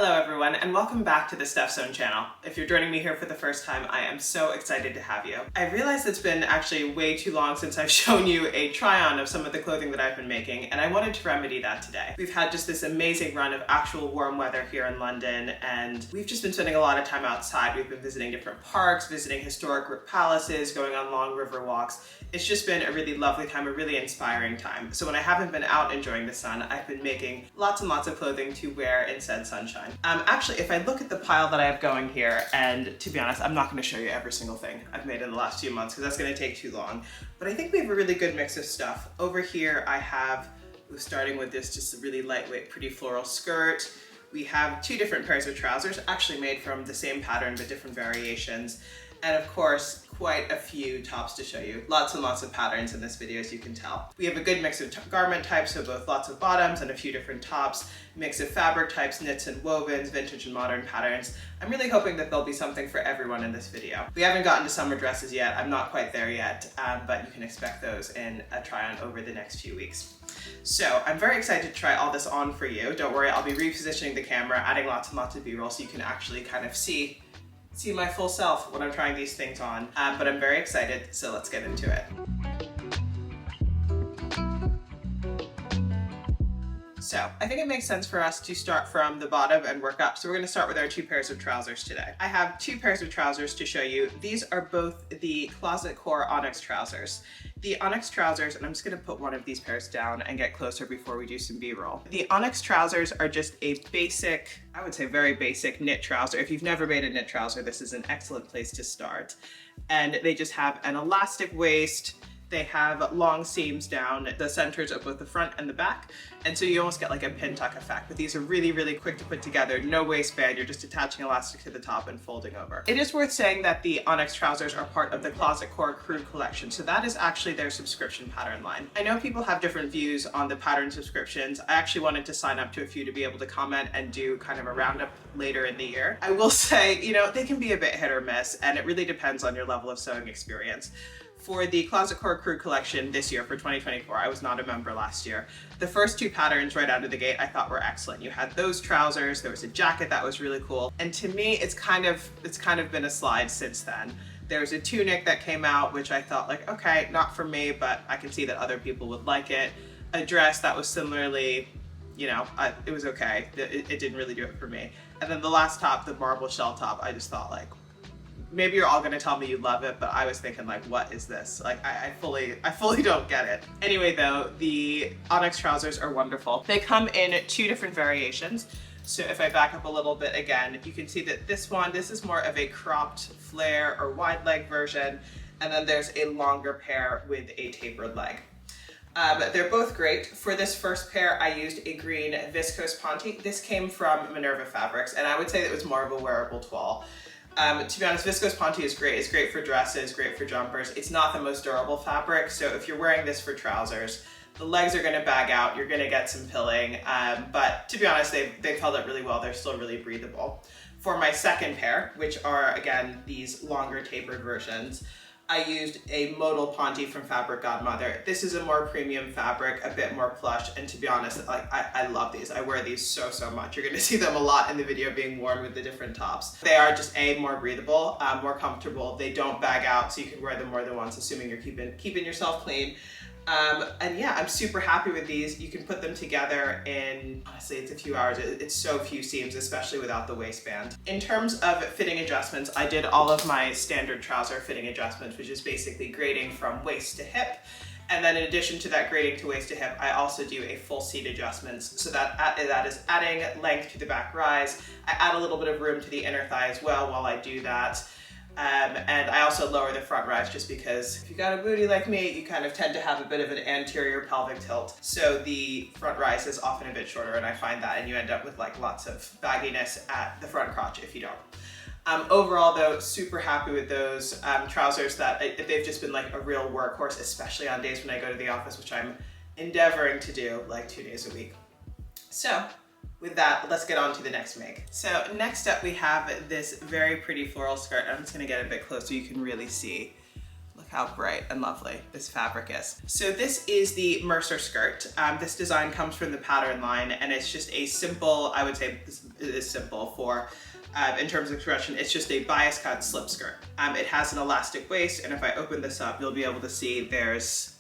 Hello everyone, and welcome back to the Steph Zone channel. If you're joining me here for the first time, I am so excited to have you. I realize it's been actually way too long since I've shown you a try-on of some of the clothing that I've been making, and I wanted to remedy that today. We've had just this amazing run of actual warm weather here in London, and we've just been spending a lot of time outside. We've been visiting different parks, visiting historic palaces, going on long river walks. It's just been a really lovely time, a really inspiring time. So when I haven't been out enjoying the sun, I've been making lots and lots of clothing to wear in said sunshine. Actually, if I look at the pile that I have going here, and to be honest, I'm not going to show you every single thing I've made in the last few months because that's going to take too long, but I think we have a really good mix of stuff. Over here I have, starting with this just a really lightweight, pretty floral skirt. We have two different pairs of trousers, actually made from the same pattern but different variations. And of course, quite a few tops to show you. Lots and lots of patterns in this video, as you can tell. We have a good mix of garment types, so both lots of bottoms and a few different tops, mix of fabric types, knits and wovens, vintage and modern patterns. I'm really hoping that there'll be something for everyone in this video. We haven't gotten to summer dresses yet. I'm not quite there yet, but you can expect those in a try-on over the next few weeks. So I'm very excited to try all this on for you. Don't worry, I'll be repositioning the camera, adding lots and lots of B-roll so you can actually kind of see my full self when I'm trying these things on, but I'm very excited, so let's get into it. So I think it makes sense for us to start from the bottom and work up. So we're going to start with our two pairs of trousers today. I have two pairs of trousers to show you. These are both the Closet Core Onyx trousers. The Onyx trousers, and I'm just going to put one of these pairs down and get closer before we do some B-roll. The Onyx trousers are just a basic, I would say very basic knit trouser. If you've never made a knit trouser, this is an excellent place to start. And they just have an elastic waist. They have long seams down the centers of both the front and the back. And so you almost get like a pin tuck effect, but these are really, really quick to put together. No waistband, you're just attaching elastic to the top and folding over. It is worth saying that the Onyx trousers are part of the Closet Core Crew collection. So that is actually their subscription pattern line. I know people have different views on the pattern subscriptions. I actually wanted to sign up to a few to be able to comment and do kind of a roundup later in the year. I will say, you know, they can be a bit hit or miss, and it really depends on your level of sewing experience. For the Closet Core Crew collection this year, for 2024, I was not a member last year. The first two patterns right out of the gate I thought were excellent. You had those trousers, there was a jacket that was really cool, and to me it's kind of been a slide since then. There's a tunic that came out which I thought like, okay, not for me, but I can see that other people would like it. A dress that was similarly, you know, it was okay. It didn't really do it for me. And then the last top, the marble shell top, I just thought like, maybe you're all gonna tell me you love it, but I was thinking like, what is this? Like, I fully don't get it. Anyway though, the Onyx trousers are wonderful. They come in two different variations. So if I back up a little bit again, you can see that this is more of a cropped flare or wide leg version. And then there's a longer pair with a tapered leg. They're both great. For this first pair, I used a green viscose ponte. This came from Minerva Fabrics, and I would say that it was more of a wearable toile. To be honest, viscose ponte is great. It's great for dresses, great for jumpers. It's not the most durable fabric, so if you're wearing this for trousers, the legs are gonna bag out, you're gonna get some pilling, but to be honest, they've held up really well. They're still really breathable. For my second pair, which are, again, these longer tapered versions, I used a Modal ponte from Godmother. This is a more premium fabric, a bit more plush, and to be honest, like I love these. I wear these so much. You're gonna see them a lot in the video being worn with the different tops. They are just more breathable, more comfortable. They don't bag out, so you can wear them more than once, assuming you're keeping yourself clean. And yeah, I'm super happy with these. You can put them together in, honestly, it's a few hours. It's so few seams, especially without the waistband. In terms of fitting adjustments, I did all of my standard trouser fitting adjustments, which is basically grading from waist to hip. And then in addition to that grading to waist to hip, I also do a full seat adjustments. So that is adding length to the back rise. I add a little bit of room to the inner thigh as well while I do that. And I also lower the front rise just because if you got a booty like me, you kind of tend to have a bit of an anterior pelvic tilt. So the front rise is often a bit shorter, and I find that, and you end up with like lots of bagginess at the front crotch if you don't. Overall though, super happy with those trousers. They've just been like a real workhorse, especially on days when I go to the office, which I'm endeavoring to do like 2 days a week. So with that, let's get on to the next make. So next up we have this very pretty floral skirt. I'm just gonna get a bit closer so you can really see. Look how bright and lovely this fabric is. So this is the Mercer skirt. This design comes from the pattern line, and it's just a simple, I would say this is simple for, in terms of expression, it's just a bias cut slip skirt. It has an elastic waist, and if I open this up, you'll be able to see there's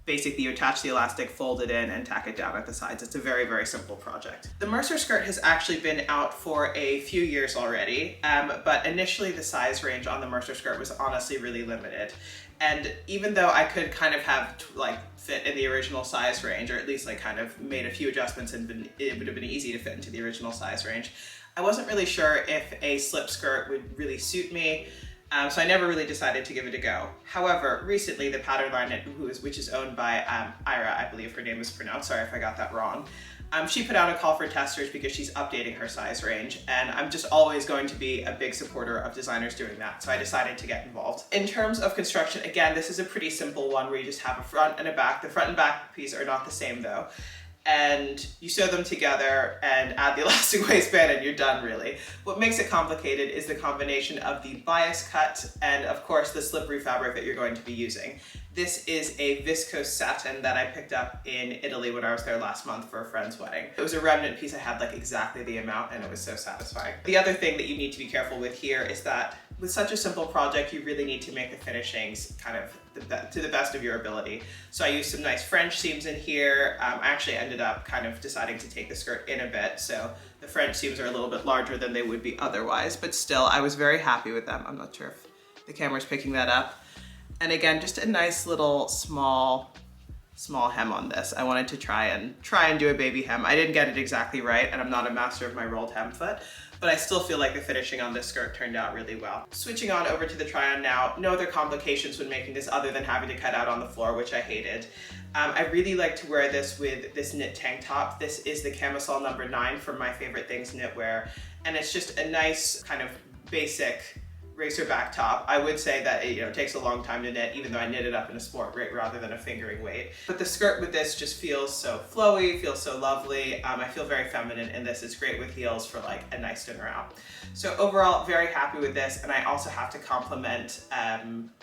basically you attach the elastic, fold it in, and tack it down at the sides. It's a very, very simple project. The Mercer skirt has actually been out for a few years already, but initially the size range on the Mercer skirt was honestly really limited. And even though I could kind of have like fit in the original size range, or at least like kind of made a few adjustments and it would have been easy to fit into the original size range, I wasn't really sure if a slip skirt would really suit me. So I never really decided to give it a go. However, recently the pattern line, which is owned by Ira, I believe her name is pronounced, sorry if I got that wrong. She put out a call for testers because she's updating her size range, and I'm just always going to be a big supporter of designers doing that, so I decided to get involved. In terms of construction, again, this is a pretty simple one where you just have a front and a back. The front and back piece are not the same though. And you sew them together and add the elastic waistband and you're done really. What makes it complicated is the combination of the bias cut and of course the slippery fabric that you're going to be using. This is a viscose satin that I picked up in Italy when I was there last month for a friend's wedding. It was a remnant piece. I had like exactly the amount and it was so satisfying. The other thing that you need to be careful with here is that with such a simple project, you really need to make the finishings kind of to the best of your ability. So I used some nice French seams in here. I actually ended up kind of deciding to take the skirt in a bit. So the French seams are a little bit larger than they would be otherwise, but still I was very happy with them. I'm not sure if the camera's picking that up. And again, just a nice little small hem on this. I wanted to try and do a baby hem. I didn't get it exactly right, and I'm not a master of my rolled hem foot, but I still feel like the finishing on this skirt turned out really well. Switching on over to the try-on now, no other complications when making this other than having to cut out on the floor, which I hated. I really like to wear this with this knit tank top. This is the camisole number 9 from My Favorite Things Knitwear, and it's just a nice kind of basic racer back top. I would say that it takes a long time to knit, even though I knit it up in a sport grade rather than a fingering weight. But the skirt with this just feels so flowy, feels so lovely. I feel very feminine in this. It's great with heels for like a nice dinner out. So overall, very happy with this. And I also have to compliment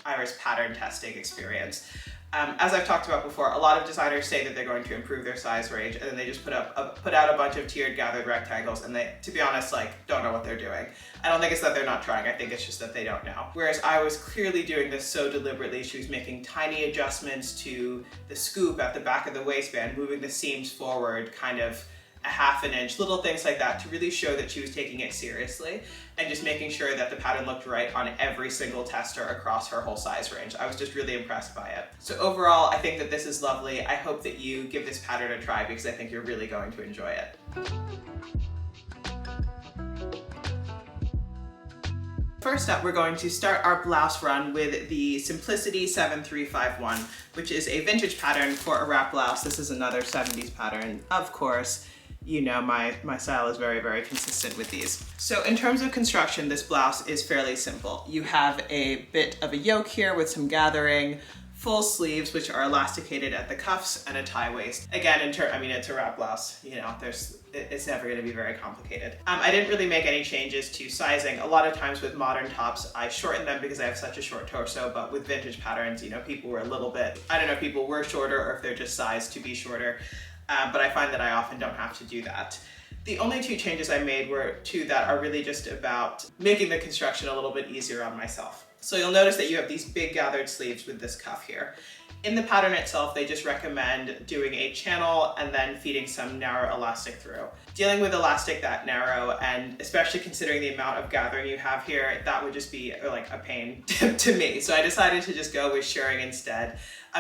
Ira's pattern testing experience. As I've talked about before, a lot of designers say that they're going to improve their size range, and then they just put out a bunch of tiered gathered rectangles, and they, to be honest, like don't know what they're doing. I don't think it's that they're not trying, I think it's just that they don't know. Whereas I was clearly doing this so deliberately. She was making tiny adjustments to the scoop at the back of the waistband, moving the seams forward kind of a ½ inch, little things like that to really show that she was taking it seriously and just making sure that the pattern looked right on every single tester across her whole size range. I was just really impressed by it. So overall, I think that this is lovely. I hope that you give this pattern a try because I think you're really going to enjoy it. First up, we're going to start our blouse run with the Simplicity 7351, which is a vintage pattern for a wrap blouse. This is another 70s pattern, of course. You know, my style is very, very consistent with these. So in terms of construction, this blouse is fairly simple. You have a bit of a yoke here with some gathering, full sleeves, which are elasticated at the cuffs, and a tie waist. Again, it's a wrap blouse, it's never gonna be very complicated. I didn't really make any changes to sizing. A lot of times with modern tops, I shorten them because I have such a short torso, but with vintage patterns, people were a little bit, I don't know if people were shorter or if they're just sized to be shorter. But I find that I often don't have to do that. The only 2 changes I made were 2 that are really just about making the construction a little bit easier on myself. So you'll notice that you have these big gathered sleeves with this cuff here. In the pattern itself, they just recommend doing a channel and then feeding some narrow elastic through. Dealing with elastic that narrow, and especially considering the amount of gathering you have here, that would just be like a pain to me. So I decided to just go with shirring instead.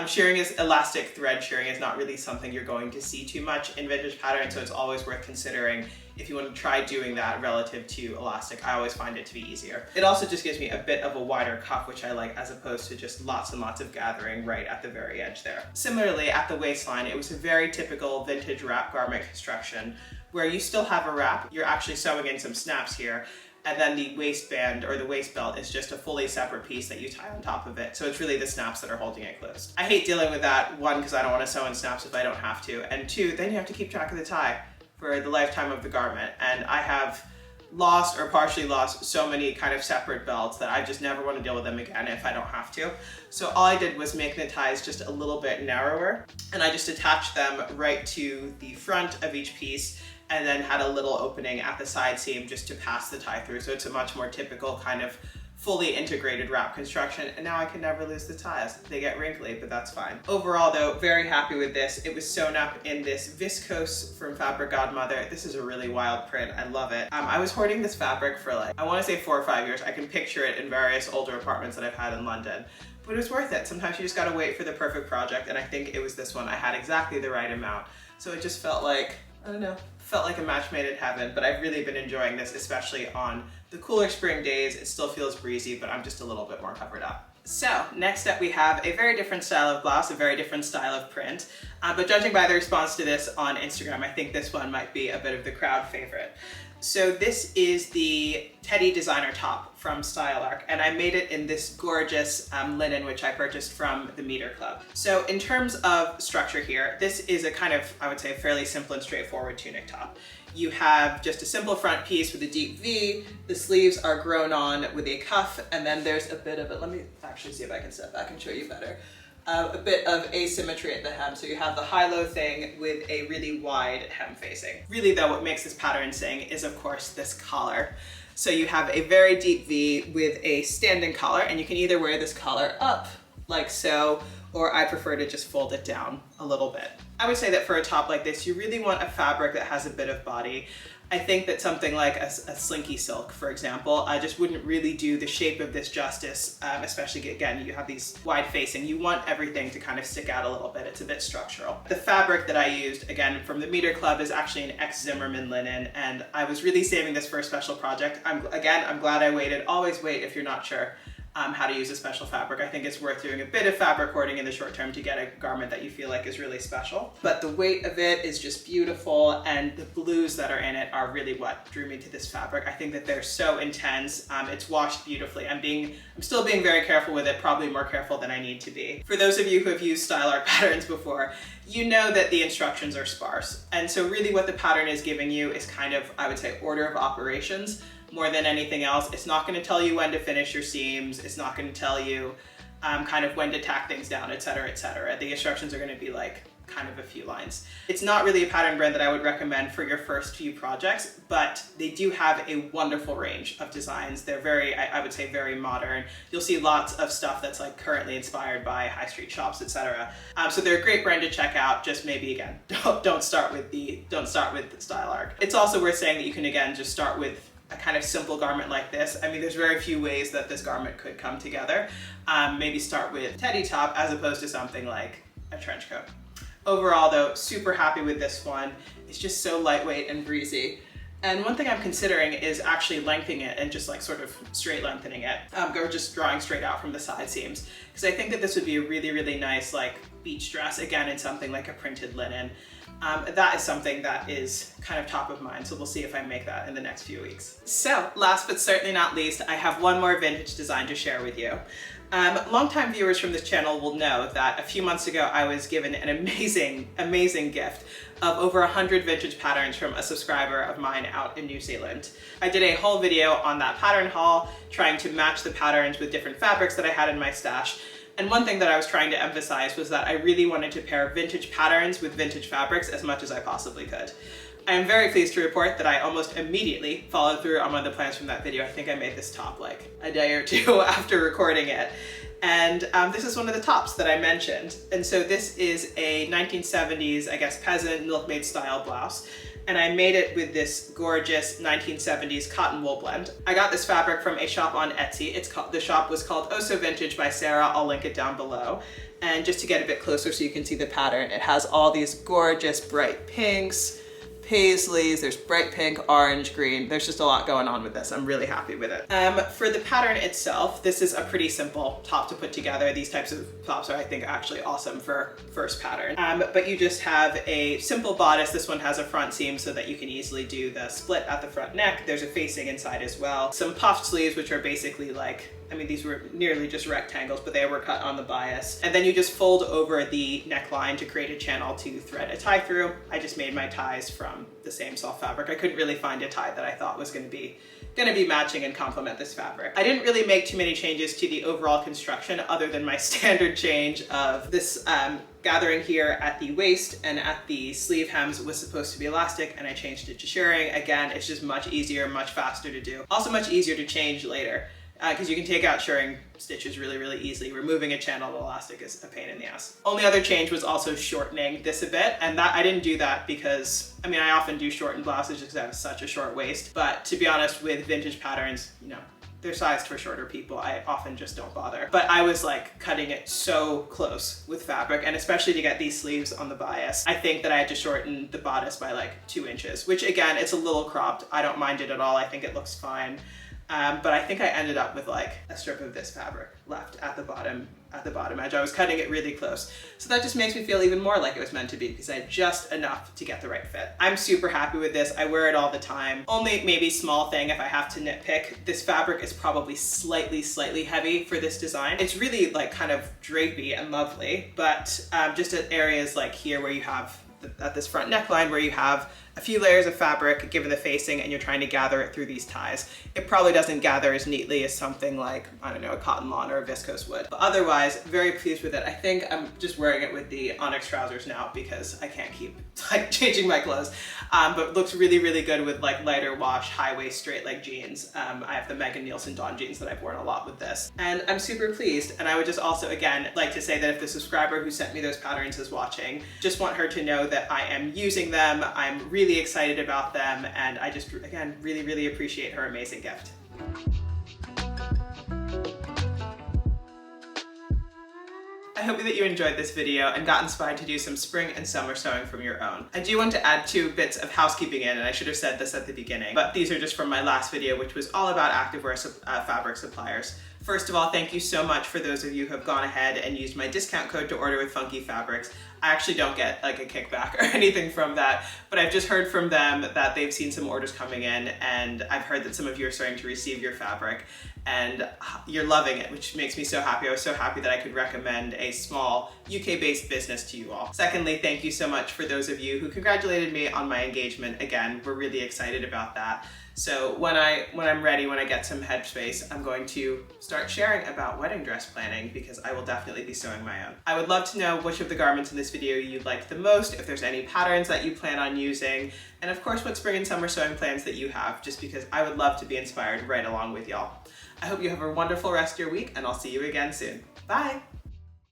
Shirring is elastic thread. Shirring is not really something you're going to see too much in vintage patterns, so it's always worth considering if you want to try doing that relative to elastic. I always find it to be easier. It also just gives me a bit of a wider cuff, which I like, as opposed to just lots and lots of gathering right at the very edge there. Similarly, at the waistline, it was a very typical vintage wrap garment construction where you still have a wrap. You're actually sewing in some snaps here, and then the waistband or the waist belt is just a fully separate piece that you tie on top of it. So it's really the snaps that are holding it closed. I hate dealing with that, 1, because I don't want to sew in snaps if I don't have to, and 2, then you have to keep track of the tie for the lifetime of the garment. And I have lost or partially lost so many kind of separate belts that I just never want to deal with them again if I don't have to. So all I did was make the ties just a little bit narrower, and I just attached them right to the front of each piece, and then had a little opening at the side seam just to pass the tie through. So it's a much more typical kind of fully integrated wrap construction, and now I can never lose the ties. They get wrinkly, but that's fine. Overall though, very happy with this. It was sewn up in this viscose from fabric Godmother. This is a really wild print, I love it. I was hoarding this fabric for like, I wanna say 4 or 5 years. I can picture it in various older apartments that I've had in London, but it was worth it. Sometimes you just gotta wait for the perfect project, and I think it was this one. I had exactly the right amount. So it just felt like, I don't know, felt like a match made in heaven, but I've really been enjoying this, especially on the cooler spring days. It still feels breezy, but I'm just a little bit more covered up. So next up we have a very different style of blouse, a very different style of print, but judging by the response to this on Instagram, I think this one might be a bit of the crowd favorite. So this is the Teddy designer top from Style Arc, and I made it in this gorgeous linen, which I purchased from the Metre Club. So in terms of structure here, this is a kind of, I would say, fairly simple and straightforward tunic top. You have just a simple front piece with a deep V, the sleeves are grown on with a cuff, and then there's a bit of it, let me actually see if I can step back and show you better. A bit of asymmetry at the hem. So you have the high-low thing with a really wide hem facing. Really though, what makes this pattern sing is of course this collar. So you have a very deep V with a standing collar, and you can either wear this collar up like so, or I prefer to just fold it down a little bit. I would say that for a top like this, you really want a fabric that has a bit of body. I think that something like a slinky silk, for example, just wouldn't really do the shape of this justice, especially again, you have these wide facing. You want everything to kind of stick out a little bit. It's a bit structural. The fabric that I used, again, from the Metre Club is actually an Zimmerman linen, and I was really saving this for a special project. I'm glad I waited. Always wait if you're not sure how to use a special fabric. I think it's worth doing a bit of fabric hoarding in the short term to get a garment that you feel like is really special. But the weight of it is just beautiful, and the blues that are in it are really what drew me to this fabric. I think that they're so intense. It's washed beautifully. I'm still being very careful with it, probably more careful than I need to be. For those of you who have used Style Art patterns before, you know that the instructions are sparse. And so really what the pattern is giving you is kind of, I would say, order of operations. More than anything else. It's not going to tell you when to finish your seams. It's not going to tell you kind of when to tack things down, etc., etc. The instructions are going to be like kind of a few lines. It's not really a pattern brand that I would recommend for your first few projects, but they do have a wonderful range of designs. They're very, I would say, very modern. You'll see lots of stuff that's like currently inspired by high street shops, etc. So they're a great brand to check out. Just maybe again, don't start with the Style Arc. It's also worth saying that you can again just start with a kind of simple garment like this. I mean, there's very few ways that this garment could come together. Maybe start with teddy top as opposed to something like a trench coat. Overall though, super happy with this one. It's just so lightweight and breezy. And one thing I'm considering is actually lengthening it and just like sort of straight lengthening it, or just drawing straight out from the side seams. Because I think that this would be a really, really nice like beach dress, again, in something like a printed linen. That is something that is kind of top of mind, so we'll see if I make that in the next few weeks. So last but certainly not least, I have one more vintage design to share with you. Longtime viewers from this channel will know that a few months ago I was given an amazing, amazing gift of over 100 vintage patterns from a subscriber of mine out in New Zealand. I did a whole video on that pattern haul, trying to match the patterns with different fabrics that I had in my stash. And one thing that I was trying to emphasize was that I really wanted to pair vintage patterns with vintage fabrics as much as I possibly could. I am very pleased to report that I almost immediately followed through on one of the plans from that video. I think I made this top like a day or two after recording it. And this is one of the tops that I mentioned. And so this is a 1970s, I guess, peasant milkmaid style blouse. And I made it with this gorgeous 1970s cotton wool blend. I got this fabric from a shop on Etsy. The shop was called Oh So Vintage by Sarah. I'll link it down below. And just to get a bit closer so you can see the pattern, it has all these gorgeous bright pinks, paisleys, there's bright pink, orange, green. There's just a lot going on with this. I'm really happy with it. For the pattern itself, this is a pretty simple top to put together. These types of tops are, I think, actually awesome for first pattern. But you just have a simple bodice. This one has a front seam so that you can easily do the split at the front neck. There's a facing inside as well. Some puffed sleeves, which are basically like I mean, these were nearly just rectangles, but they were cut on the bias. And then you just fold over the neckline to create a channel to thread a tie through. I just made my ties from the same soft fabric. I couldn't really find a tie that I thought was gonna be matching and complement this fabric. I didn't really make too many changes to the overall construction other than my standard change of this gathering here at the waist and at the sleeve hems was supposed to be elastic, and I changed it to shirring. Again, it's just much easier, much faster to do. Also much easier to change later because you can take out shirring stitches really easily. Removing a channeled elastic is a pain in the ass. Only other change was also shortening this a bit, and that I didn't do that because, I mean, I often do shorten blouses just because I have such a short waist, but to be honest, with vintage patterns, you know, they're sized for shorter people. I often just don't bother. But I was like cutting it so close with fabric, and especially to get these sleeves on the bias, I think that I had to shorten the bodice by like 2 inches, which again, it's a little cropped. I don't mind it at all. I think it looks fine. But I think I ended up with like a strip of this fabric left at the bottom edge. I was cutting it really close. So that just makes me feel even more like it was meant to be because I had just enough to get the right fit. I'm super happy with this. I wear it all the time. Only maybe small thing if I have to nitpick, this fabric is probably slightly heavy for this design. It's really like kind of drapey and lovely, but just at areas like here where you have at this front neckline where you have a few layers of fabric given the facing and you're trying to gather it through these ties, it probably doesn't gather as neatly as something like, I don't know, a cotton lawn or a viscose would. But otherwise, very pleased with it. I think I'm just wearing it with the Onyx trousers now because I can't keep like changing my clothes. But it looks really good with like lighter wash, high waist, straight leg jeans. I have the Megan Nielsen Dawn jeans that I've worn a lot with this. And I'm super pleased. And I would just also, again, like to say that if the subscriber who sent me those patterns is watching, just want her to know that I am using them. I'm really excited about them, and I just, again, really appreciate her amazing gift. I hope that you enjoyed this video and got inspired to do some spring and summer sewing from your own. I do want to add 2 bits of housekeeping in, and I should have said this at the beginning, but these are just from my last video, which was all about activewear fabric suppliers. First of all, thank you so much for those of you who have gone ahead and used my discount code to order with Funky Fabrics. I actually don't get like a kickback or anything from that, but I've just heard from them that they've seen some orders coming in, and I've heard that some of you are starting to receive your fabric and you're loving it, which makes me so happy. I was so happy that I could recommend a small UK-based business to you all. Secondly, thank you so much for those of you who congratulated me on my engagement. Again, we're really excited about that. So when I'm ready, when I get some headspace, I'm going to start sharing about wedding dress planning because I will definitely be sewing my own. I would love to know which of the garments in this video you liked the most, if there's any patterns that you plan on using, and of course what spring and summer sewing plans that you have, just because I would love to be inspired right along with y'all. I hope you have a wonderful rest of your week, and I'll see you again soon. Bye!